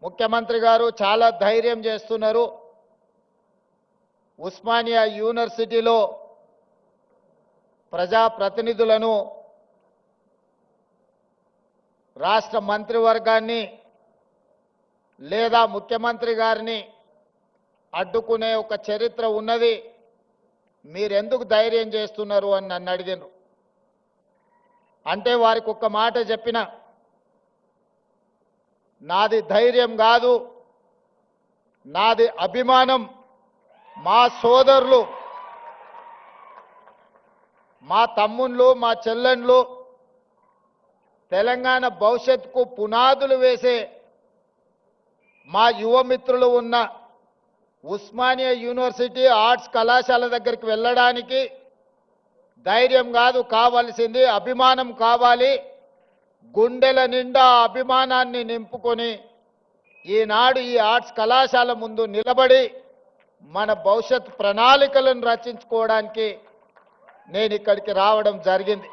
ముఖ్యమంత్రి గారు చాలా ధైర్యం చేస్తున్నారు. ఉస్మానియా యూనివర్సిటీలో ప్రజాప్రతినిధులను, రాష్ట్ర మంత్రివర్గాన్ని లేదా ముఖ్యమంత్రి గారిని అడ్డుకునే ఒక చరిత్ర ఉన్నది. మీరెందుకు ధైర్యం చేస్తున్నారు అని నన్ను అడిగారు. అంటే వారికి ఒక్క మాట చెప్పిన, నాది ధైర్యం కాదు, నాది అభిమానం. మా సోదరులు, మా తమ్ముళ్ళు, మా చెల్లెండ్లు తెలంగాణ భవిష్యత్తుకు పునాదులు వేసే మా యువమిత్రులు ఉన్న ఉస్మానియా యూనివర్సిటీ ఆర్ట్స్ కళాశాల దగ్గరికి వెళ్ళడానికి ధైర్యం కాదు కావాల్సింది, అభిమానం కావాలి. గుండెల నిండా అభిమానాన్ని నింపుకొని ఈనాడు ఈ ఆర్ట్స్ కళాశాల ముందు నిలబడి మన భవిష్యత్ ప్రణాళికలను రచించుకోవడానికి నేను ఇక్కడికి రావడం జరిగింది.